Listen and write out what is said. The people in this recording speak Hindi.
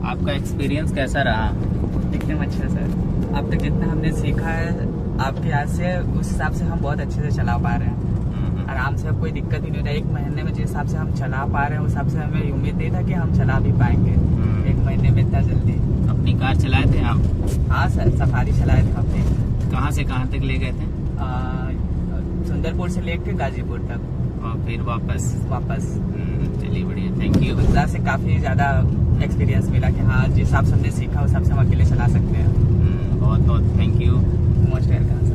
आपका एक्सपीरियंस कैसा रहा? एकदम अच्छा सर। अब तक जितना हमने सीखा है आपके यहाँ से, उस हिसाब से हम बहुत अच्छे से चला पा रहे हैं। आराम से, अब कोई दिक्कत ही नहीं होता। एक महीने में जिस हिसाब से हम चला पा रहे हैं उस हिसाब से हमें उम्मीद नहीं था कि हम चला भी पाएंगे एक महीने में इतना जल्दी। अपनी कार चलाए थे आप? हाँ सर, सफारी चलाए थे अपने। कहाँ से कहाँ तक ले गए थे? सुंदरपुर से लेकर गाजीपुर तक और फिर वापस? चलिए बढ़िया, थैंक यू। गुजरात से काफ़ी ज़्यादा एक्सपीरियंस मिला कि हाँ जिस हिसाब से हमने सीखा उस हिसाब से हम अकेले चला सकते हैं। बहुत बहुत थैंक यू। Most welcome.